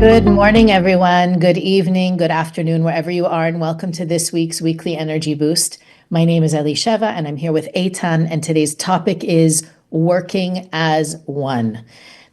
Good morning, everyone. Good evening, good afternoon, wherever you are, and welcome to this week's Weekly Energy Boost. My name is Elisheva, and I'm here with Eitan, and today's topic is working as one.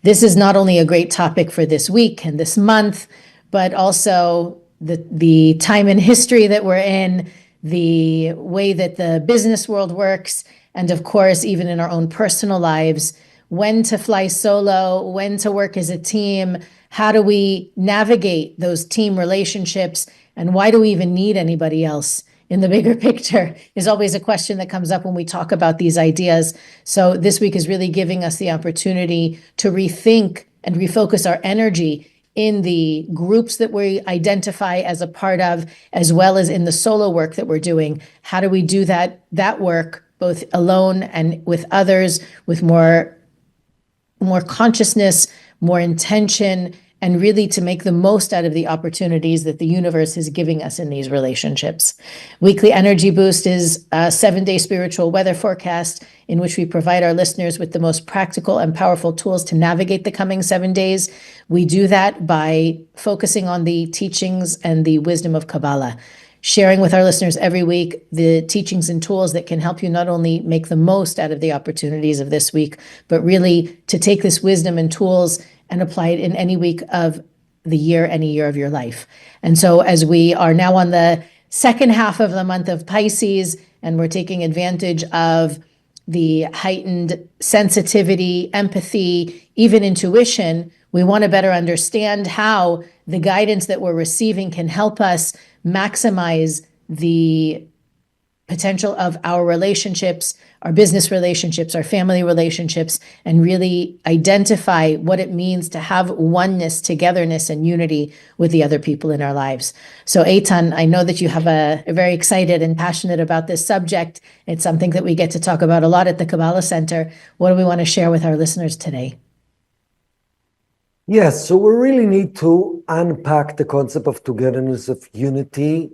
This is not only a great topic for this week and this month, but also the time in history that we're in, the way that the business world works, and of course, even in our own personal lives, when to fly solo, when to work as a team. How do we navigate those team relationships, and why do we even need anybody else in the bigger picture is always a question that comes up when we talk about these ideas. So this week is really giving us the opportunity to rethink and refocus our energy in the groups that we identify as a part of, as well as in the solo work that we're doing. How do we do that work both alone and with others, with more consciousness, more intention, and really to make the most out of the opportunities that the universe is giving us in these relationships. Weekly Energy Boost is a 7-day spiritual weather forecast in which we provide our listeners with the most practical and powerful tools to navigate the coming 7 days. We do that by focusing on the teachings and the wisdom of Kabbalah, sharing with our listeners every week the teachings and tools that can help you not only make the most out of the opportunities of this week, but really to take this wisdom and tools and apply it in any week of the year, any year of your life. And so as we are now on the second half of the month of Pisces, and we're taking advantage of the heightened sensitivity, empathy, even intuition, we want to better understand how the guidance that we're receiving can help us maximize the potential of our relationships, our business relationships, our family relationships, and really identify what it means to have oneness, togetherness, and unity with the other people in our lives. So Eitan, I know that you have a very excited and passionate about this subject. It's something that we get to talk about a lot at the Kabbalah Centre. What do we want to share with our listeners today? Yes, so we really need to unpack the concept of togetherness, of unity,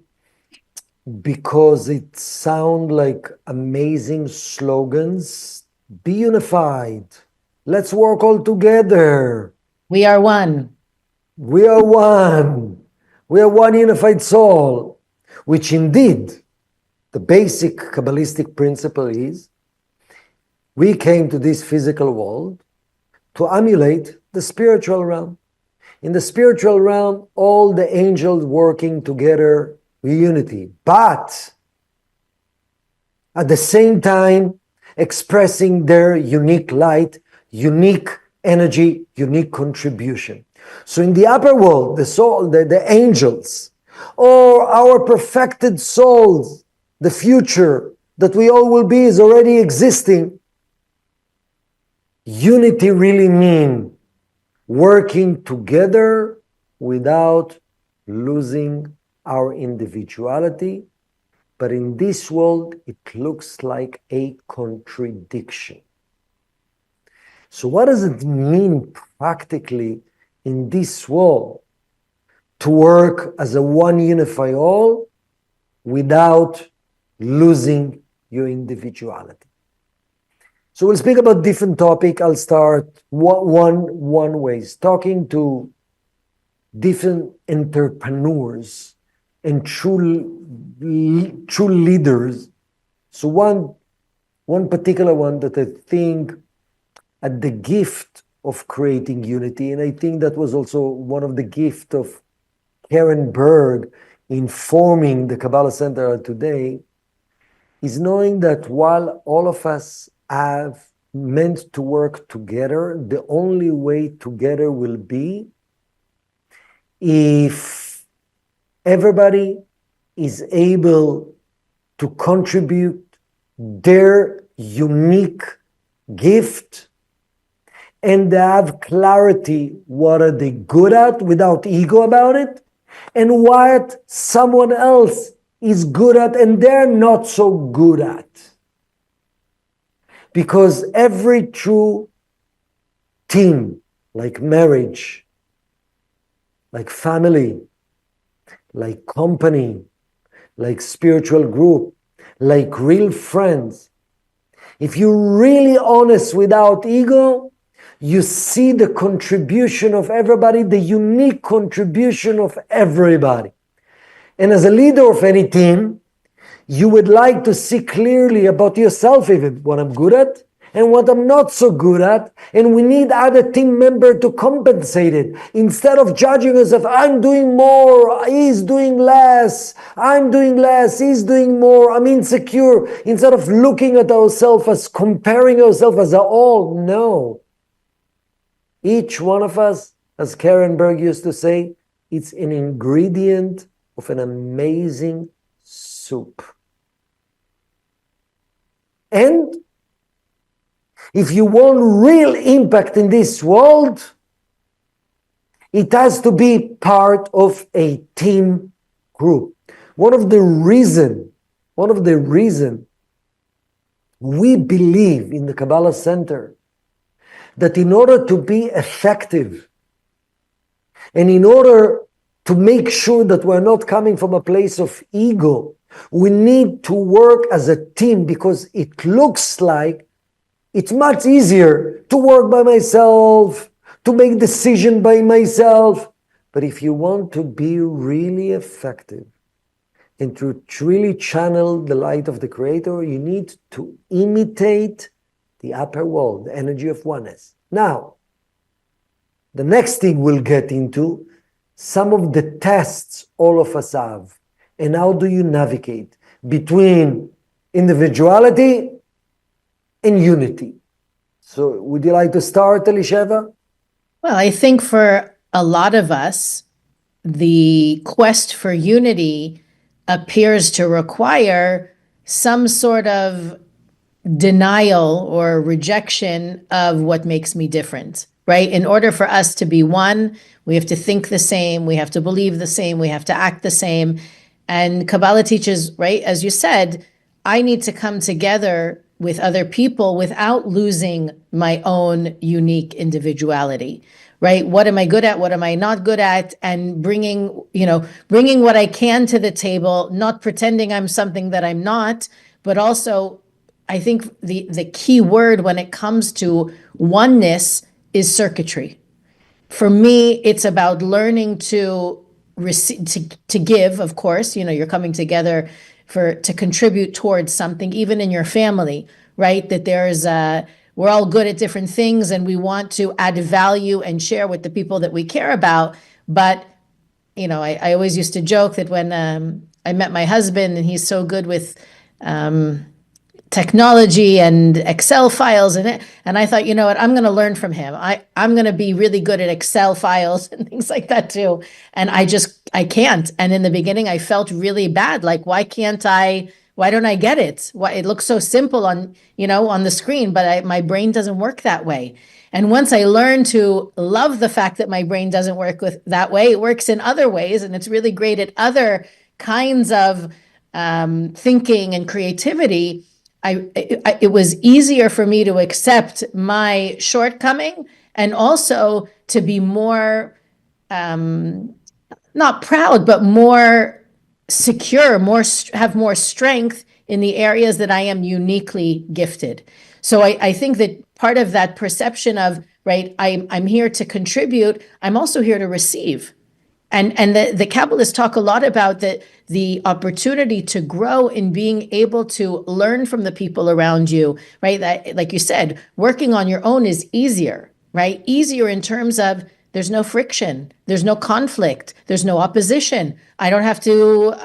because it sounds like amazing slogans. Be unified. Let's work all together. We are one. We are one. We are one unified soul, which indeed the basic Kabbalistic principle is we came to this physical world to emulate the spiritual realm. In the spiritual realm, all the angels working together with unity, but at the same time expressing their unique light, unique energy, unique contribution. So in the upper world, the soul, the angels, or our perfected souls, the future that we all will be is already existing. Unity really means working together without losing our individuality, but in this world, it looks like a contradiction. So what does it mean practically in this world to work as a one unified all without losing your individuality? So we'll speak about different topic. I'll start one ways, talking to different entrepreneurs and true leaders. So one particular one that I think at the gift of creating unity, and I think that was also one of the gift of Karen Berg in forming the Kabbalah Centre today, is knowing that while all of us have meant to work together, the only way together will be if everybody is able to contribute their unique gift and they have clarity what are they good at without ego about it, and what someone else is good at and they're not so good at. Because every true team, like marriage, like family, like company, like spiritual group, like real friends, if you're really honest without ego, you see the contribution of everybody, the unique contribution of everybody. And as a leader of any team, you would like to see clearly about yourself, even what I'm good at and what I'm not so good at. And we need other team member to compensate it. Instead of judging us if I'm doing more, he's doing less, I'm doing less, he's doing more, I'm insecure. Instead of looking at ourselves as comparing ourselves as a all, no. Each one of us, as Karen Berg used to say, it's an ingredient of an amazing soup. And if you want real impact in this world, it has to be part of a team group. One of the reason we believe in the Kabbalah Center that in order to be effective and in order to make sure that we're not coming from a place of ego, we need to work as a team, because it looks like it's much easier to work by myself, to make decisions by myself. But if you want to be really effective and to truly channel the light of the Creator, you need to imitate the upper world, the energy of oneness. Now, the next thing we'll get into, some of the tests all of us have. And how do you navigate between individuality and unity? So would you like to start, Elisheva? Well, I think for a lot of us, the quest for unity appears to require some sort of denial or rejection of what makes me different, right? In order for us to be one, we have to think the same, we have to believe the same, we have to act the same. And Kabbalah teaches, right, as you said, I need to come together with other people without losing my own unique individuality, right? What am I good at? What am I not good at? And bringing what I can to the table, not pretending I'm something that I'm not, but also I think the key word when it comes to oneness is circuitry. For me, it's about learning to receive, to give, of course, you're coming together to contribute towards something, even in your family, right? That we're all good at different things and we want to add value and share with the people that we care about. But, I always used to joke that when I met my husband and he's so good with technology and Excel files and I thought, you know what, I'm going to learn from him. I'm going to be really good at Excel files and things like that too. And I can't. And in the beginning, I felt really bad. Like, why don't I get it? Why it looks so simple on the screen, but my brain doesn't work that way. And once I learned to love the fact that my brain doesn't work that way, it works in other ways. And it's really great at other kinds of thinking and creativity. It was easier for me to accept my shortcoming and also to be more, not proud, but more secure, have more strength in the areas that I am uniquely gifted. So I think that part of that perception of, right, I'm here to contribute, I'm also here to receive. And the Kabbalists talk a lot about the opportunity to grow in being able to learn from the people around you, right? That, like you said, working on your own is easier, right? Easier in terms of there's no friction, there's no conflict, there's no opposition. I don't have to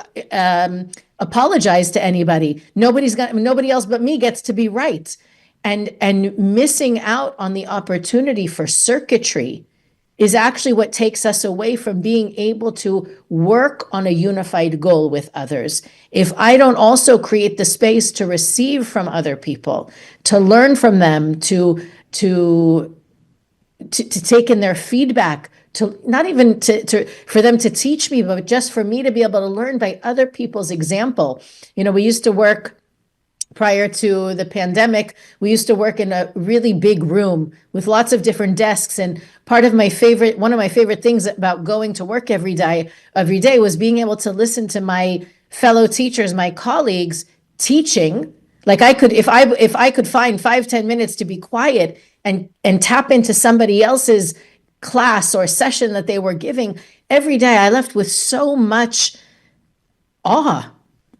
apologize to anybody. Nobody else but me gets to be right. And missing out on the opportunity for circuitry is actually what takes us away from being able to work on a unified goal with others. If I don't also create the space to receive from other people, to learn from them, to take in their feedback, to not even for them to teach me, but just for me to be able to learn by other people's example. We used to work. Prior to the pandemic, we used to work in a really big room with lots of different desks. And one of my favorite things about going to work every day was being able to listen to my fellow teachers, my colleagues teaching. Like if I could find 5-10 minutes to be quiet and tap into somebody else's class or session that they were giving, every day I left with so much awe,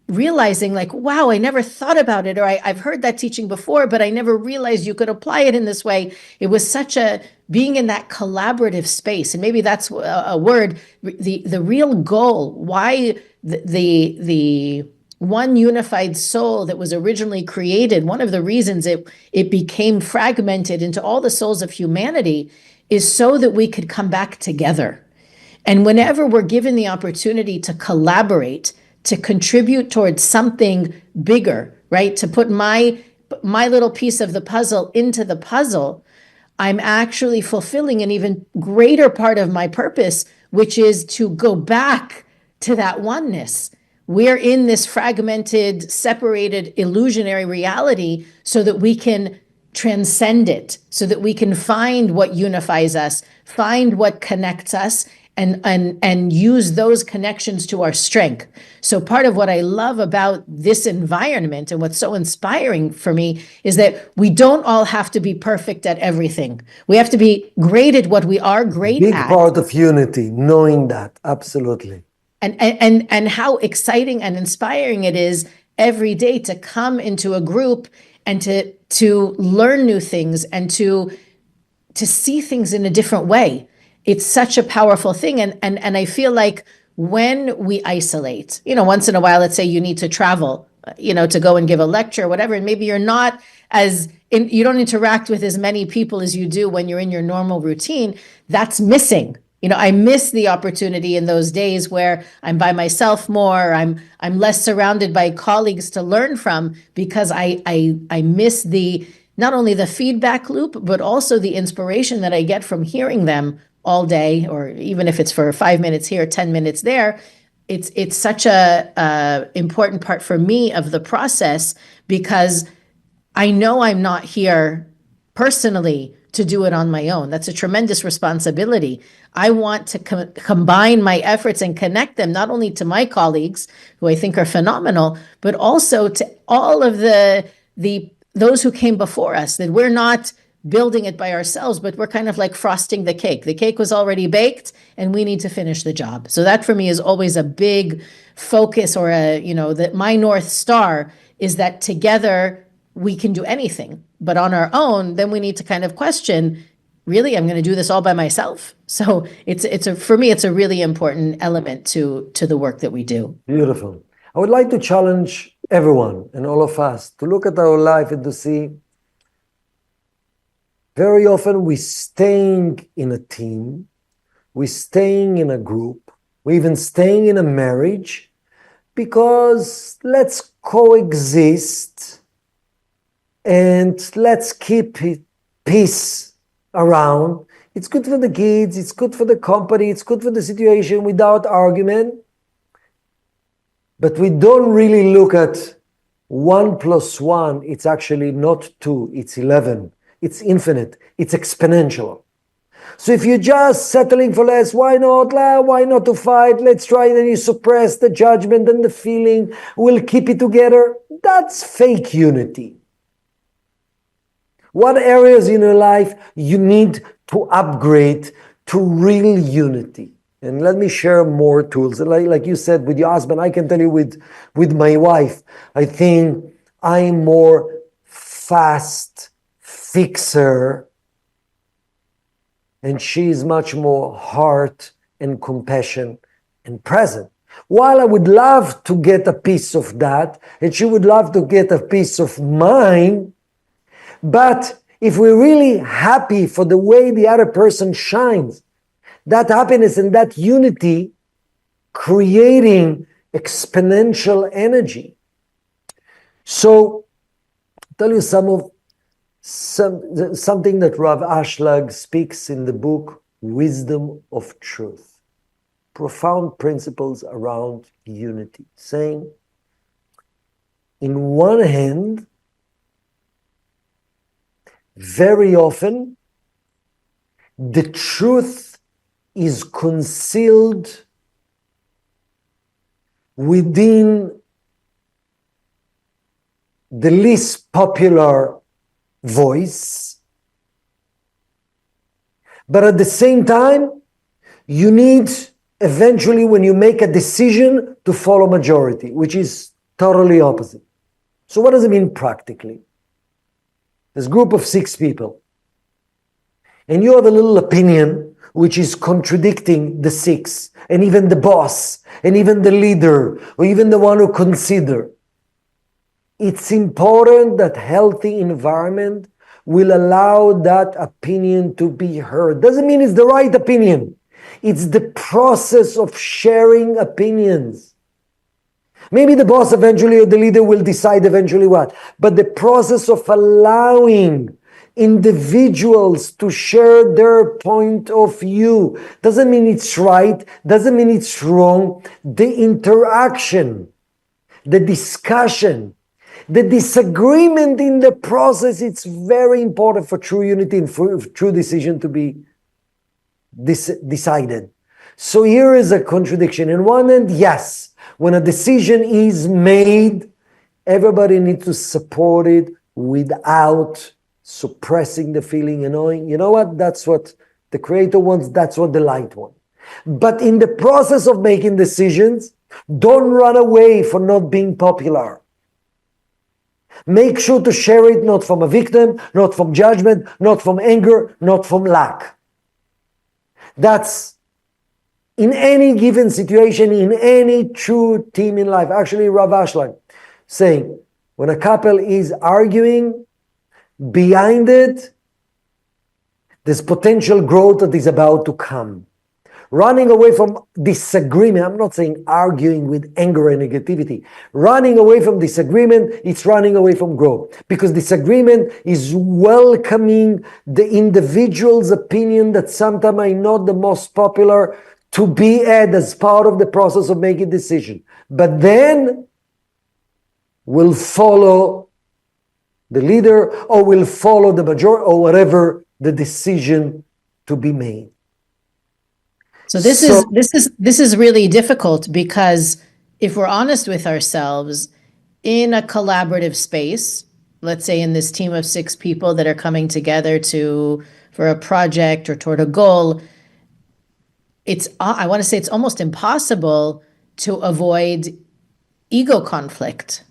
realizing like, wow, I never thought about it, or I've heard that teaching before, but I never realized you could apply it in this way. It was such a being in that collaborative space, and maybe that's a word. The real goal, why the one unified soul that was originally created, one of the reasons it became fragmented into all the souls of humanity, is so that we could come back together. And whenever we're given the opportunity to collaborate, to contribute towards something bigger, right? To put my little piece of the puzzle into the puzzle, I'm actually fulfilling an even greater part of my purpose, which is to go back to that oneness. We're in this fragmented, separated, illusionary reality so that we can transcend it, so that we can find what unifies us, find what connects us, and use those connections to our strength. So part of what I love about this environment and what's so inspiring for me is that we don't all have to be perfect at everything. We have to be great at what we are great Big at. part of unity, knowing that, absolutely. And how exciting and inspiring it is every day to come into a group and to learn new things and to see things in a different way. It's such a powerful thing. And I feel like when we isolate, once in a while, let's say you need to travel, to go and give a lecture or whatever, and maybe you're not you don't interact with as many people as you do when you're in your normal routine. That's missing. I miss the opportunity in those days where I'm by myself more. I'm less surrounded by colleagues to learn from, because I miss not only the feedback loop, but also the inspiration that I get from hearing them all day, or even if it's for 5 minutes here, 10 minutes there. It's such a important part for me of the process, because I know I'm not here personally to do it on my own. That's a tremendous responsibility. I want to combine my efforts and connect them not only to my colleagues, who I think are phenomenal, but also to all of those who came before us, that we're not building it by ourselves, but we're kind of like frosting the cake. The cake was already baked and we need to finish the job. So that for me is always a big focus, or that my North Star is that together we can do anything, but on our own, then we need to kind of question, really, I'm going to do this all by myself? So for me, it's a really important element to the work that we do. Beautiful. I would like to challenge everyone and all of us to look at our life and to see, very often we're staying in a team, we're staying in a group, we're even staying in a marriage because let's coexist and let's keep peace around. It's good for the kids, it's good for the company, it's good for the situation without argument. But we don't really look at 1 + 1. It's actually not 2, it's 11. It's infinite, it's exponential. So if you're just settling for less, why not? Why not to fight? Let's try, and then you suppress the judgment and the feeling. We'll keep it together. That's fake unity. What areas in your life you need to upgrade to real unity? And let me share more tools. Like you said, with your husband, I can tell you with my wife, I think I'm more fast fixer, and she's much more heart and compassion and present. While I would love to get a piece of that, and she would love to get a piece of mine, but if we're really happy for the way the other person shines, that happiness and that unity creating exponential energy. So, I'll tell you something that Rav Ashlag speaks in the book Wisdom of Truth. Profound principles around unity, saying, in one hand, very often, the truth is concealed within the least popular voice, But at the same time, you need eventually, when you make a decision, to follow majority, which is totally opposite. So what does it mean practically? There's a group of 6 people, and you have a little opinion which is contradicting the 6, and even the boss, and even the leader, or even the one who consider. It's important that healthy environment will allow that opinion to be heard. Doesn't mean it's the right opinion. It's the process of sharing opinions. Maybe the boss eventually or the leader will decide eventually what, but the process of allowing individuals to share their point of view doesn't mean it's right, doesn't mean it's wrong. The interaction, the discussion, the disagreement in the process, it's very important for true unity and for true decision to be decided. So here is a contradiction. In one end, yes, when a decision is made, everybody needs to support it without suppressing the feeling and knowing, you know what, that's what the Creator wants, that's what the light wants. But in the process of making decisions, don't run away for not being popular. Make sure to share it not from a victim, not from judgment, not from anger, not from lack. That's in any given situation, in any true team in life. Actually, Rav Ashlag saying, when a couple is arguing, behind it, there's potential growth that is about to come. Running away from disagreement, I'm not saying arguing with anger and negativity. Running away from disagreement, it's running away from growth. Because disagreement is welcoming the individual's opinion that sometimes are not the most popular to be added as part of the process of making decision. But then we'll follow the leader or will follow the majority or whatever the decision to be made. So this is really difficult, because if we're honest with ourselves, in a collaborative space, let's say in this team of 6 people that are coming together for a project or toward a goal, I want to say it's almost impossible to avoid ego conflict,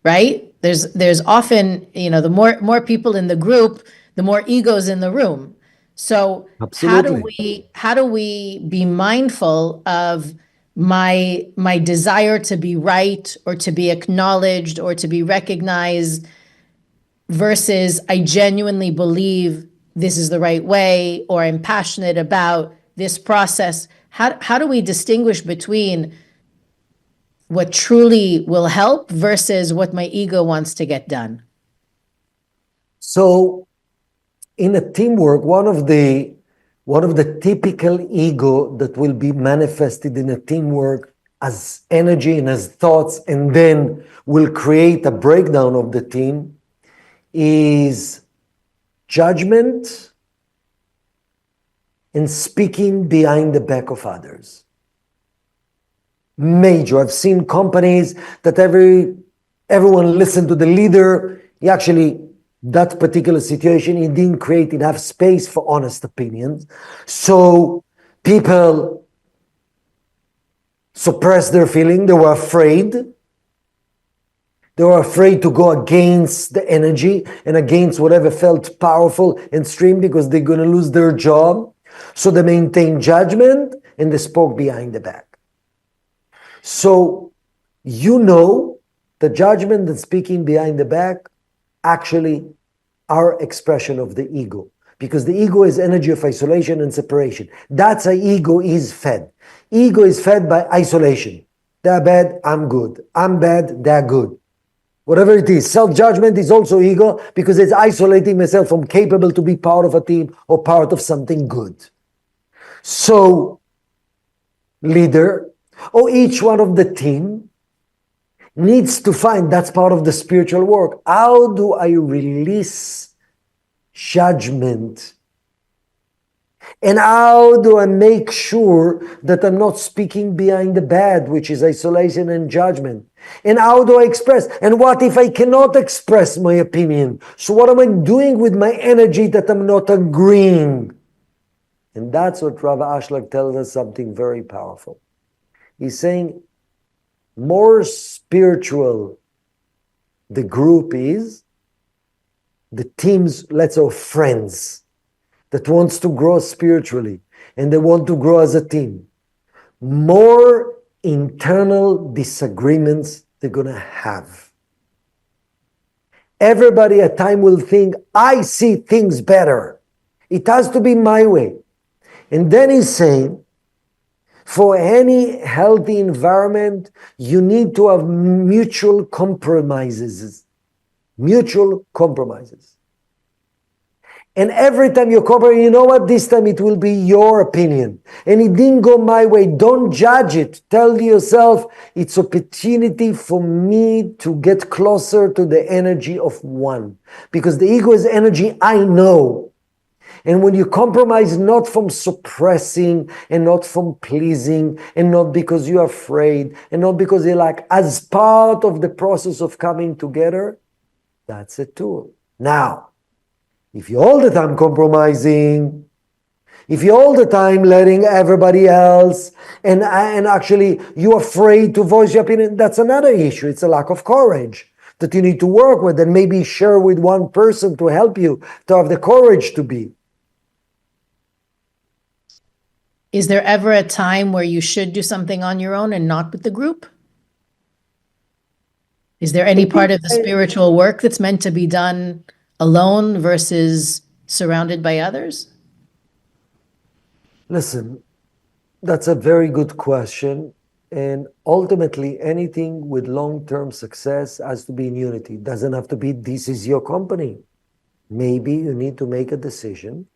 right? There's often, the more people in the group, the more egos in the room. So Absolutely. how do we be mindful of my desire to be right or to be acknowledged or to be recognized versus I genuinely believe this is the right way, or I'm passionate about this process? How do we distinguish between what truly will help versus what my ego wants to get done? So in a teamwork, one of the typical ego that will be manifested in a teamwork as energy and as thoughts, and then will create a breakdown of the team, is judgment and speaking behind the back of others. Major. I've seen companies that everyone listened to the leader. That particular situation, it didn't create enough space for honest opinions. So people suppressed their feeling. They were afraid. They were afraid to go against the energy and against whatever felt powerful and stream, because they're going to lose their job. So they maintained judgment and they spoke behind the back. So the judgment and speaking behind the back actually are expression of the ego, because the ego is energy of isolation and separation. That's how ego is fed. Ego is fed by isolation. They're bad, I'm good. I'm bad, they're good. Whatever it is. Self-judgment is also ego, because it's isolating myself from capable to be part of a team or part of something good. So, leader or each one of the team needs to find, that's part of the spiritual work. How do I release judgment? And how do I make sure that I'm not speaking behind the bad, which is isolation and judgment? And how do I express? And what if I cannot express my opinion? So what am I doing with my energy that I'm not agreeing? And that's what Rav Ashlag tells us, something very powerful. He's saying, more spiritual the group is, the teams, let's say, of friends that wants to grow spiritually and they want to grow as a team, more internal disagreements they're going to have. Everybody at time will think, I see things better. It has to be my way. And then he's saying, for any healthy environment, you need to have mutual compromises. Mutual compromises. And every time you compromise, you know what? This time it will be your opinion. And it didn't go my way. Don't judge it. Tell yourself, it's opportunity for me to get closer to the energy of one. Because the ego is energy I know. And when you compromise, not from suppressing and not from pleasing and not because you're afraid and not because you're like, as part of the process of coming together, that's a tool. Now, if you're all the time compromising, if you're all the time letting everybody else and actually you're afraid to voice your opinion, that's another issue. It's a lack of courage that you need to work with and maybe share with one person to help you to have the courage to be. Is there ever a time where you should do something on your own and not with the group? Is there any part of the spiritual work that's meant to be done alone versus surrounded by others? Listen, that's a very good question. And ultimately, anything with long-term success has to be in unity. It doesn't have to be, this is your company. Maybe you need to make a decision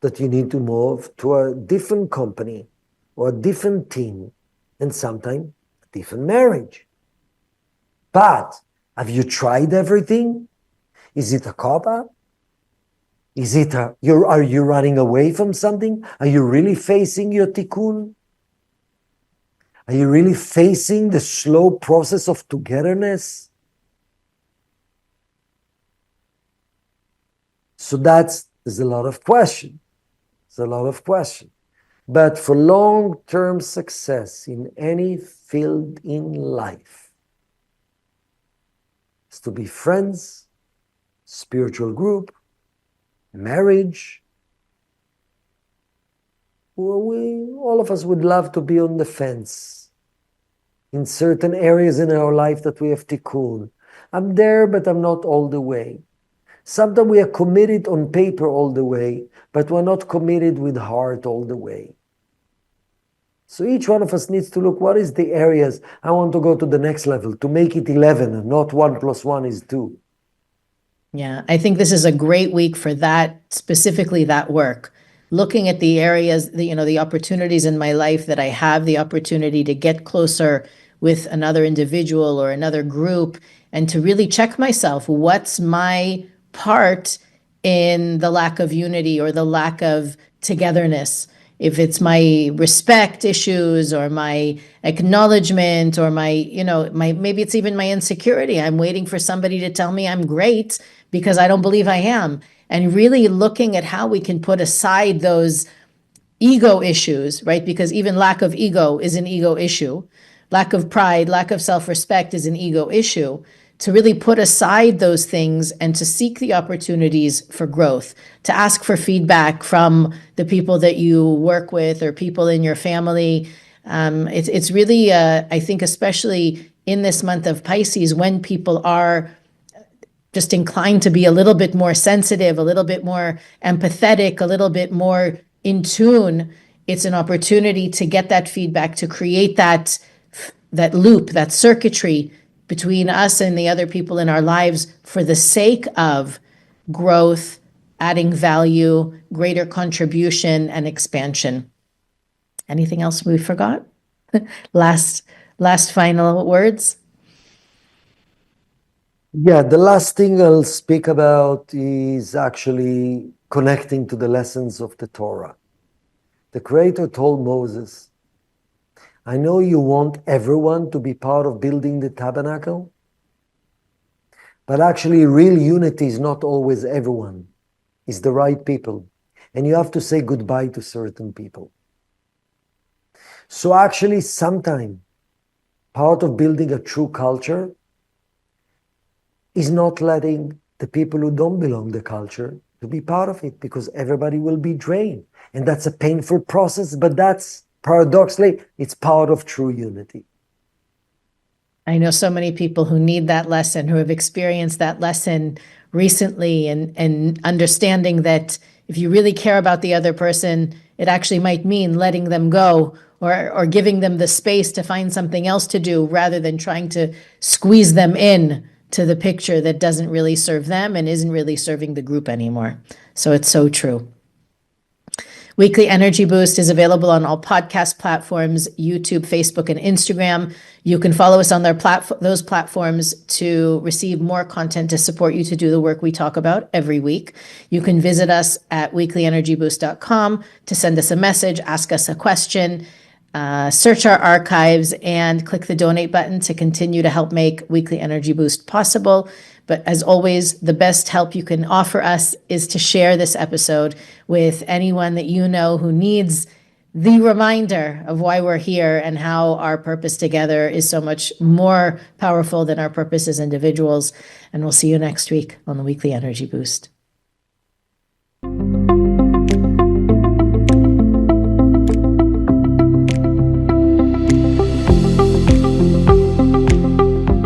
that you need to move to a different company or a different team and sometimes a different marriage. But have you tried everything? Is it a cop-out? Is it are you running away from something? Are you really facing your tikkun? Are you really facing the slow process of togetherness? So there's a lot of question. There's a lot of question. But for long-term success in any field in life, is to be friends, spiritual group, marriage. All of us would love to be on the fence in certain areas in our life that we have tikkun. I'm there, but I'm not all the way. Sometimes we are committed on paper all the way, but we're not committed with heart all the way. So each one of us needs to look, what is the areas I want to go to the next level, to make it 11 and not 1 + 1 is 2. Yeah, I think this is a great week for that, specifically that work. Looking at the areas, the opportunities in my life that I have the opportunity to get closer with another individual or another group and to really check myself. What's my part in the lack of unity or the lack of togetherness? If it's my respect issues or my acknowledgement or maybe it's even my insecurity. I'm waiting for somebody to tell me I'm great because I don't believe I am. And really looking at how we can put aside those ego issues, right? Because even lack of ego is an ego issue. Lack of pride, lack of self-respect is an ego issue. To really put aside those things and to seek the opportunities for growth, to ask for feedback from the people that you work with or people in your family. It's really, I think, especially in this month of Pisces, when people are just inclined to be a little bit more sensitive, a little bit more empathetic, a little bit more in tune, it's an opportunity to get that feedback, to create that loop, that circuitry between us and the other people in our lives for the sake of growth, adding value, greater contribution, and expansion. Anything else we forgot? Last final words? Yeah, the last thing I'll speak about is actually connecting to the lessons of the Torah. The Creator told Moses, I know you want everyone to be part of building the tabernacle, but actually real unity is not always everyone. It's the right people. and you have to say goodbye to certain people. So actually, sometimes part of building a true culture is not letting the people who don't belong to the culture to be part of it, because everybody will be drained. And that's a painful process, but that's paradoxically, it's part of true unity. I know so many people who need that lesson, who have experienced that lesson recently, and understanding that if you really care about the other person, it actually might mean letting them go, or giving them the space to find something else to do, rather than trying to squeeze them in to the picture that doesn't really serve them and isn't really serving the group anymore. So it's so true. Weekly Energy Boost is available on all podcast platforms, YouTube, Facebook, and Instagram. You can follow us on those platforms to receive more content to support you to do the work we talk about every week. You can visit us at weeklyenergyboost.com to send us a message, ask us a question, search our archives, and click the donate button to continue to help make Weekly Energy Boost possible. But as always, the best help you can offer us is to share this episode with anyone that you know who needs the reminder of why we're here and how our purpose together is so much more powerful than our purpose as individuals. And we'll see you next week on the Weekly Energy Boost.